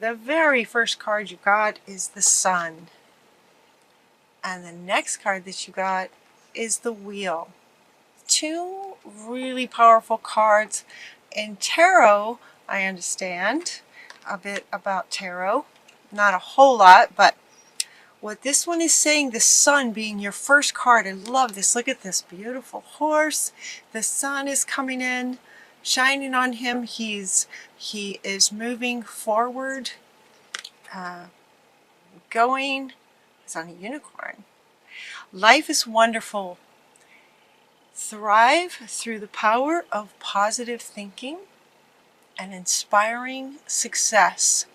the very first card you got is the Sun. And the next card that you got is the Wheel. Two really powerful cards. In tarot, I understand a bit about tarot. Not a whole lot, but what this one is saying, the Sun being your first card. I love this. Look at this beautiful horse. The sun is coming in, shining on him. He is moving forward, going. He's on a unicorn. Life is wonderful. Thrive through the power of positive thinking and inspiring success.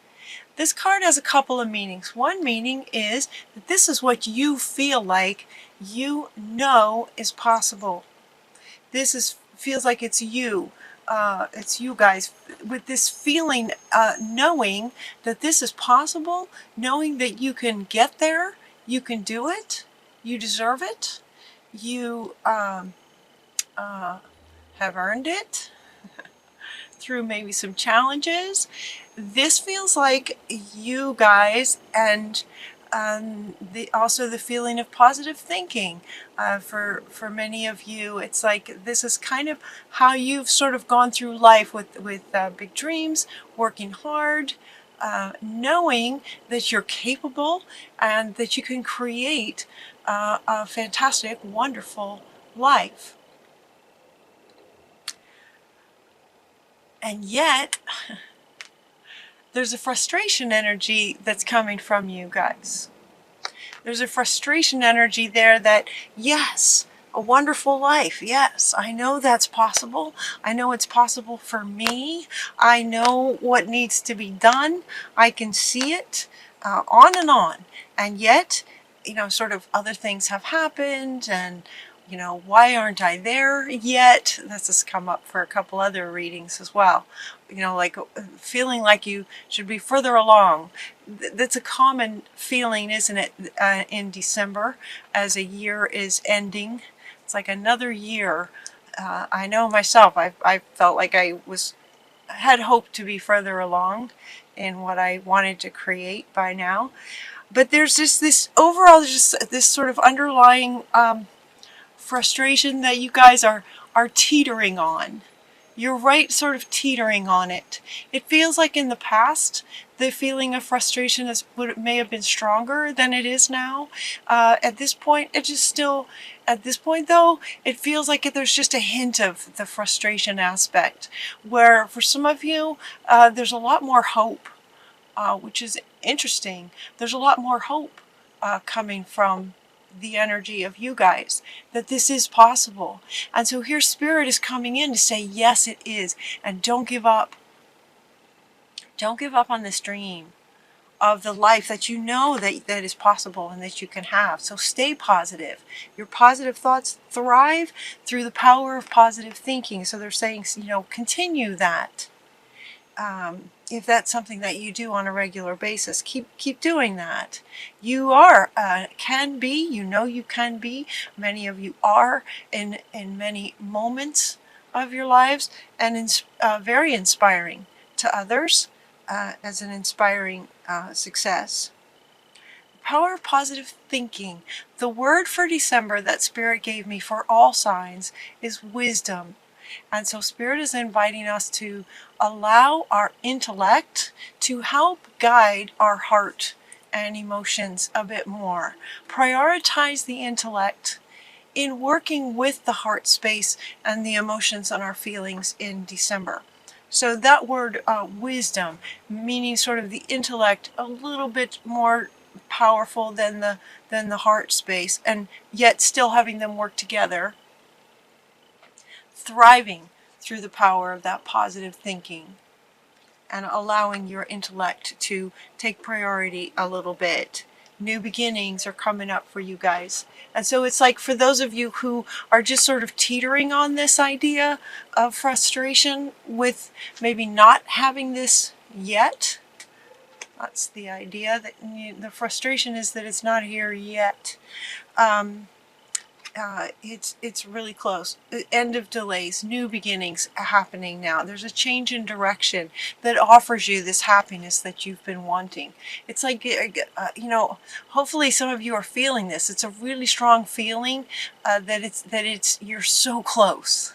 This card has a couple of meanings. One meaning is that this is what you feel like you know is possible. This feels like it's you. It's you guys with this feeling, knowing that this is possible, knowing that you can get there, you can do it, you deserve it, you have earned it through maybe some challenges. This feels like you guys, and also the feeling of positive thinking. For many of you, it's like this is kind of how you've sort of gone through life with big dreams, working hard, knowing that you're capable and that you can create a fantastic, wonderful life. And yet, there's a frustration energy that's coming from you guys. There's a frustration energy there that, yes, a wonderful life. Yes, I know that's possible. I know it's possible for me. I know what needs to be done. I can see it, on and on. And yet, sort of other things have happened, and why aren't I there yet? This has come up for a couple other readings as well. Like feeling like you should be further along. That's a common feeling, isn't it, in December as a year is ending. It's like another year. I know myself, I felt like I had hoped to be further along in what I wanted to create by now. But there's just this overall, just this sort of underlying frustration that you guys are teetering on. You're right, sort of teetering on it. It feels like in the past, the feeling of frustration may have been stronger than it is now. At this point, though, it feels like there's just a hint of the frustration aspect, where for some of you, there's a lot more hope, which is interesting. There's a lot more hope coming from the energy of you guys, that this is possible. And so here Spirit is coming in to say, yes, it is. And don't give up. Don't give up on this dream of the life that you know that is possible and that you can have. So stay positive. Your positive thoughts thrive through the power of positive thinking. So they're saying, continue that. If that's something that you do on a regular basis, keep doing that. You can be, you can be. Many of you are in many moments of your lives, and very inspiring to others as an inspiring success. The power of positive thinking. The word for December that Spirit gave me for all signs is wisdom. And so Spirit is inviting us to allow our intellect to help guide our heart and emotions a bit more. Prioritize the intellect in working with the heart space and the emotions and our feelings in December. So that word wisdom, meaning sort of the intellect a little bit more powerful than the heart space, and yet still having them work together. Thriving through the power of that positive thinking and allowing your intellect to take priority a little bit. New beginnings are coming up for you guys. And so it's like for those of you who are just sort of teetering on this idea of frustration with maybe not having this yet, that's the idea, that the frustration is that it's not here yet. it's really close. End of delays, new beginnings happening now. There's a change in direction that offers you this happiness that you've been wanting. It's like, hopefully some of you are feeling this. It's a really strong feeling that you're so close.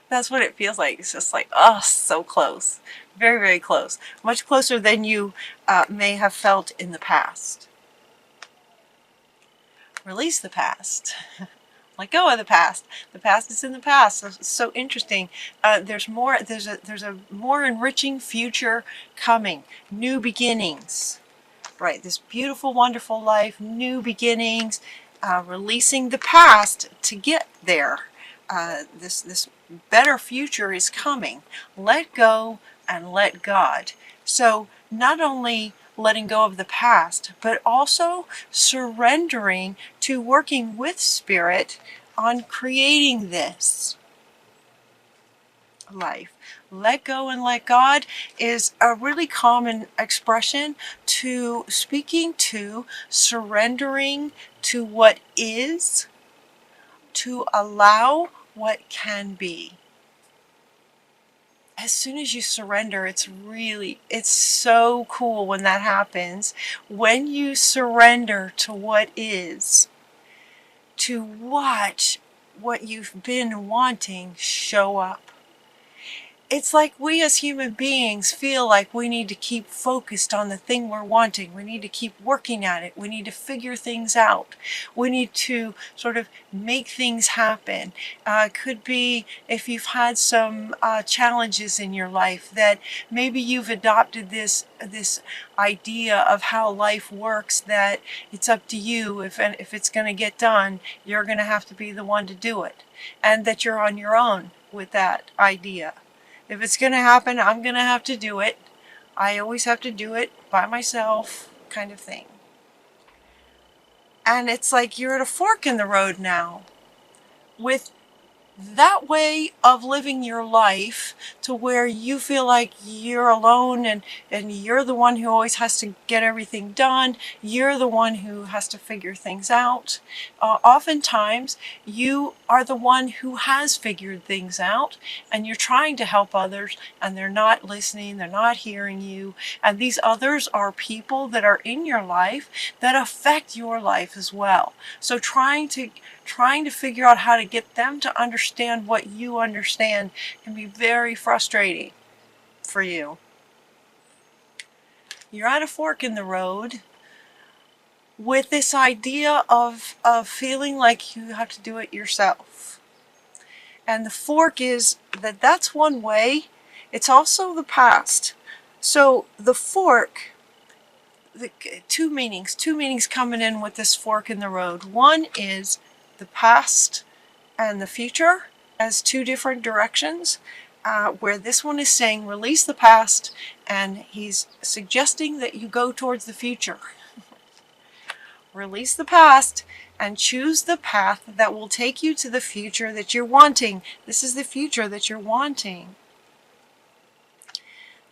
That's what it feels like. It's just like, oh, so close. Very, very close. Much closer than you may have felt in the past. Release the past. Let go of the past. The past is in the past. So, it's so interesting. There's more. There's a more enriching future coming. New beginnings. Right. This beautiful, wonderful life. New beginnings. Releasing the past to get there. This better future is coming. Let go and let God. So not only letting go of the past, but also surrendering to working with Spirit on creating this life. Let go and let God is a really common expression to speaking to surrendering to what is, to allow what can be. As soon as you surrender, it's so cool when that happens. When you surrender to what is, to watch what you've been wanting show up. It's like we as human beings feel like we need to keep focused on the thing we're wanting. We need to keep working at it. We need to figure things out. We need to sort of make things happen. Could be if you've had some challenges in your life that maybe you've adopted this idea of how life works, that it's up to you. If it's going to get done, you're going to have to be the one to do it. And that you're on your own with that idea. If it's going to happen, I'm going to have to do it. I always have to do it by myself, kind of thing. And it's like you're at a fork in the road now with that way of living your life to where you feel like you're alone and you're the one who always has to get everything done. You're the one who has to figure things out. Oftentimes, you are the one who has figured things out and you're trying to help others and they're not listening, they're not hearing you. And these others are people that are in your life that affect your life as well. So trying to figure out how to get them to understand what you understand can be very frustrating for you. You're at a fork in the road with this idea of feeling like you have to do it yourself. And the fork is that's one way. It's also the past. So the fork, two meanings coming in with this fork in the road. One is the past and the future as two different directions, where this one is saying release the past, and he's suggesting that you go towards the future. Release the past and choose the path that will take you to the future that you're wanting. This is the future that you're wanting.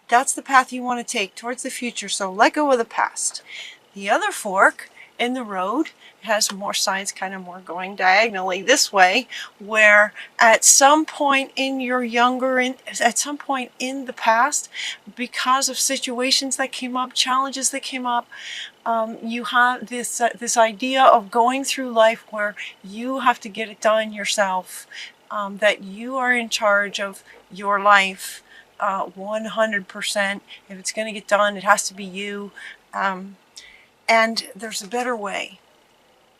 That's the path you want to take towards the future, so let go of the past. The other fork in the road has more sides, kind of more going diagonally this way, where at some point in at some point in the past, because of situations that came up, challenges that came up, you have this idea of going through life where you have to get it done yourself, that you are in charge of your life 100%. If it's going to get done, it has to be you. And there's a better way.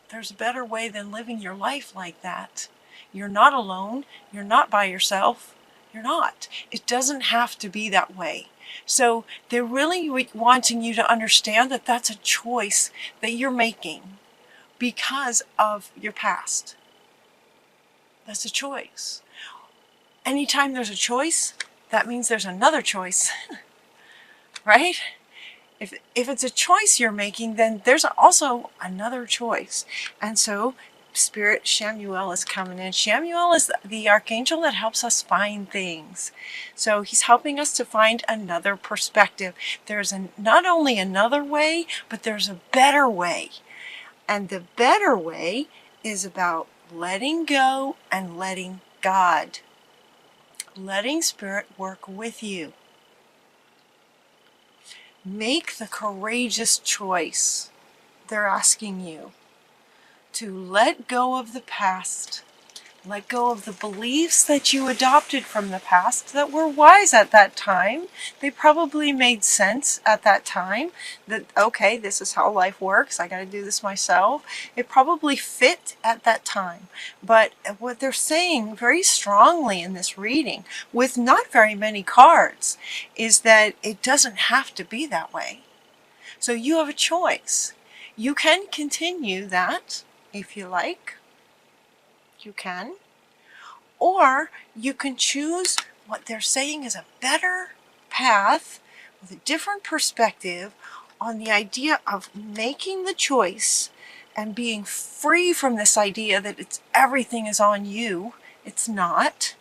There's a better way than living your life like that. You're not alone. You're not by yourself. You're not. It doesn't have to be that way. So they're really wanting you to understand that that's a choice that you're making because of your past. That's a choice. Anytime there's a choice, that means there's another choice, right? If it's a choice you're making, then there's also another choice. And so Spirit Shamuel is coming in. Shamuel is the archangel that helps us find things. So he's helping us to find another perspective. There's not only another way, but there's a better way. And the better way is about letting go and letting God, letting Spirit work with you. Make the courageous choice, they're asking you, to let go of the past. Let go of the beliefs that you adopted from the past that were wise at that time. They probably made sense at that time. That, okay, this is how life works. I got to do this myself. It probably fit at that time. But what they're saying very strongly in this reading, with not very many cards, is that it doesn't have to be that way. So you have a choice. You can continue that if you like. You can. Or you can choose what they're saying is a better path with a different perspective on the idea of making the choice and being free from this idea that it's everything is on you. It's not.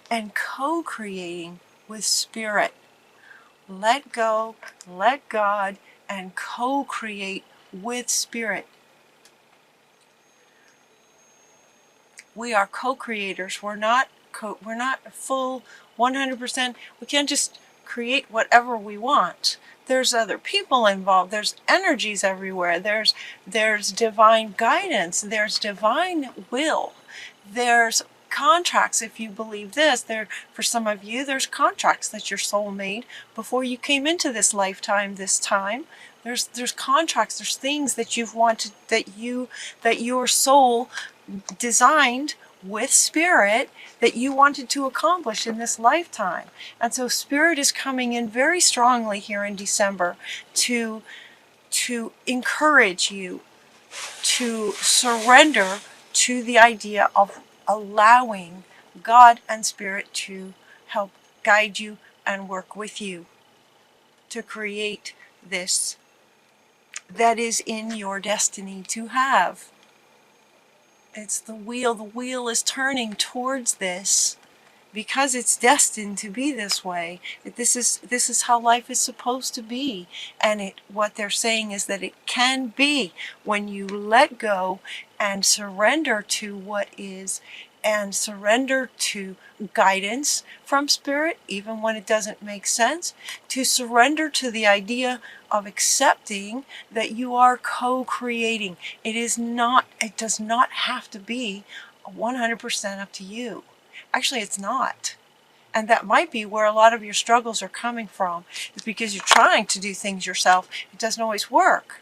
And co-creating with Spirit. Let go, let God, and co-create with Spirit. We are co-creators. We're not full 100%. We can't just create whatever we want. There's other people involved. There's energies everywhere. There's divine guidance. There's divine will. There's contracts, if you believe this. For some of you, there's contracts that your soul made before you came into this lifetime, this time. There's contracts, there's things that you've wanted, that your soul designed with Spirit that you wanted to accomplish in this lifetime. And so Spirit is coming in very strongly here in December to encourage you to surrender to the idea of allowing God and Spirit to help guide you and work with you to create this that is in your destiny to have. It's the wheel. The wheel is turning towards this because it's destined to be this way. This is how life is supposed to be. And what they're saying is that it can be when you let go and surrender to what is, and surrender to guidance from Spirit, even when it doesn't make sense, to surrender to the idea of accepting that you are co-creating. It does not have to be 100% up to you. Actually, it's not. And that might be where a lot of your struggles are coming from. It's because you're trying to do things yourself. It doesn't always work.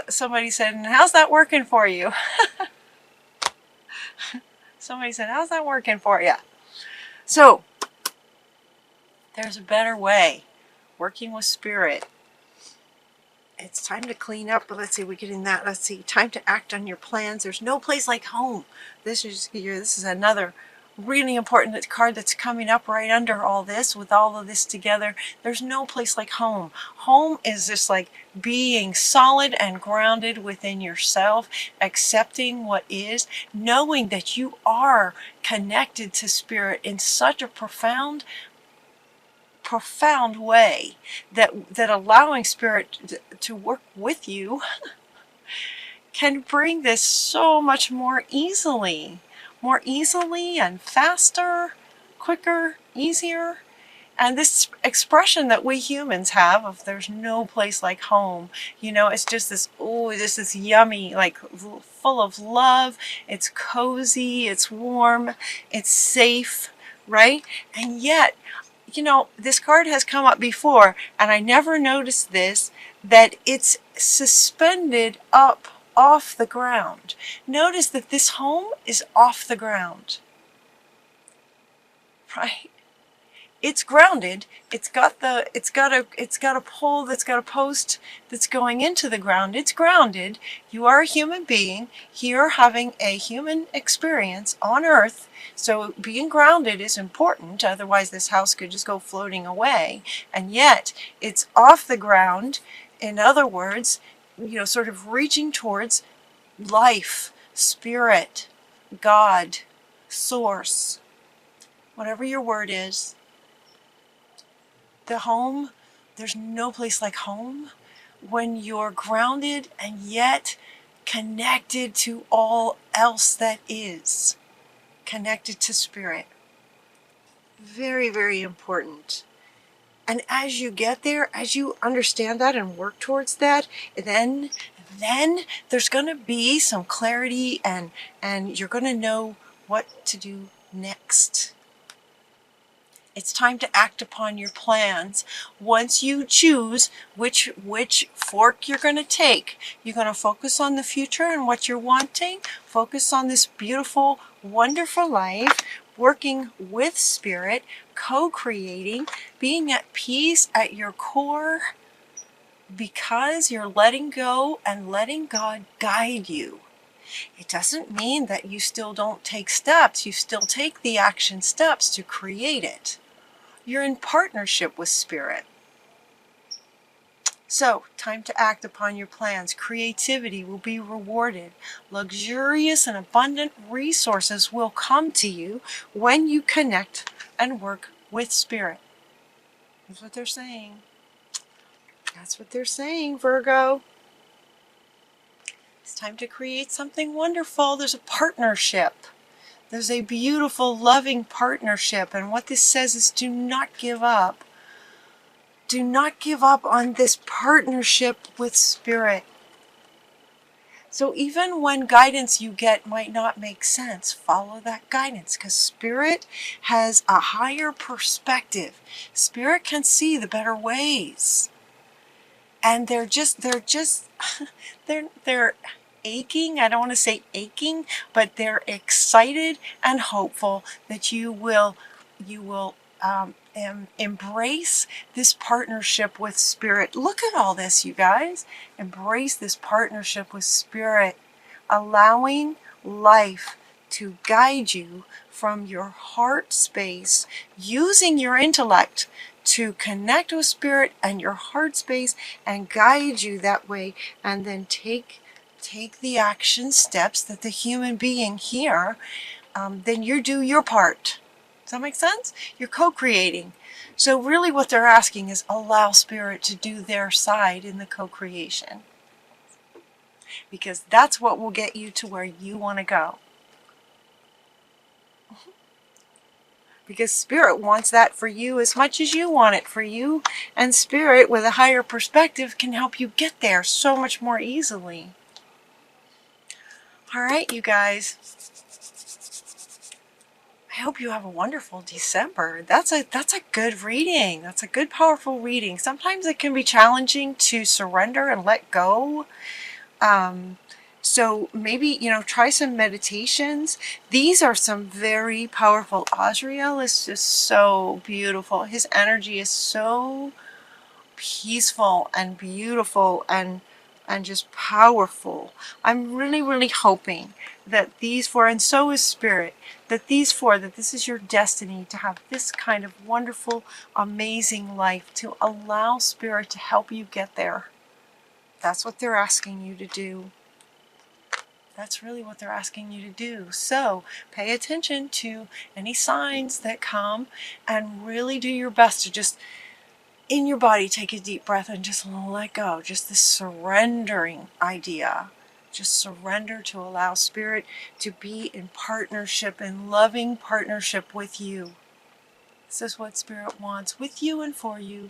Somebody said, and how's that working for you? Somebody said, how's that working for you? So, there's a better way. Working with Spirit. It's time to clean up. But let's see, we're getting that. Let's see, time to act on your plans. There's no place like home. This is another really important card that's coming up right under all this, with all of this together. There's no place like home. Home is just like being solid and grounded within yourself, accepting what is, knowing that you are connected to Spirit in such a profound way that allowing Spirit to work with you can bring this so much more easily and faster, quicker, easier. And this expression that we humans have of there's no place like home, it's just this, this is yummy, like full of love. It's cozy, it's warm, it's safe, right? And yet, this card has come up before, and I never noticed this, that it's suspended up off the ground. Notice that this home is off the ground, right? It's grounded. It's got a pole that's got a post that's going into the ground. It's grounded. You are a human being here having a human experience on Earth. So being grounded is important. Otherwise this house could just go floating away. And yet it's off the ground. In other words, sort of reaching towards life, Spirit, God, Source, whatever your word is. The home, there's no place like home. when you're grounded and yet connected to all else that is, connected to spirit. Very, very important. And as you get there, as you understand that and work towards that, then there's going to be some clarity, and you're going to know what to do next. It's time to act upon your plans. Once you choose which fork you're going to take, you're going to focus on the future and what you're wanting. Focus on this beautiful, wonderful life, working with spirit, co-creating, being at peace at your core, because you're letting go and letting God guide you. It doesn't mean that you still don't take steps. You still take the action steps to create it. You're in partnership with spirit. So, time to act upon your plans. Creativity will be rewarded. Luxurious and abundant resources will come to you when you connect and work with spirit. That's what they're saying. That's what they're saying, Virgo. It's time to create something wonderful. There's a partnership. There's a beautiful, loving partnership. And what this says is, do not give up. Do not give up on this partnership with spirit. So even when guidance you get might not make sense, follow that guidance, because spirit has a higher perspective. Spirit can see the better ways. And they're aching. I don't want to say aching, but they're excited and hopeful that you will embrace this partnership with spirit. Look at all this, you guys. Embrace this partnership with spirit, allowing life to guide you from your heart space, using your intellect to connect with spirit and your heart space and guide you that way, and then take the action steps that the human being here, then you do your part. Does that make sense? You're co-creating. So really what they're asking is allow spirit to do their side in the co-creation, because that's what will get you to where you want to go. Because spirit wants that for you as much as you want it for you, and spirit with a higher perspective can help you get there so much more easily. All right, you guys. I hope you have a wonderful December. That's a good reading. That's a good, powerful reading. Sometimes it can be challenging to surrender and let go. So maybe, try some meditations. These are some very powerful. Azrael is just so beautiful. His energy is so peaceful and beautiful and just powerful. I'm really, really hoping that these four, and so is spirit, that these four, that this is your destiny to have this kind of wonderful, amazing life, to allow spirit to help you get there. That's what they're asking you to do. That's really what they're asking you to do. So pay attention to any signs that come and really do your best to just, in your body, take a deep breath and just let go. Just this surrendering idea. Just surrender to allow spirit to be in partnership, in loving partnership with you. This is what spirit wants with you and for you.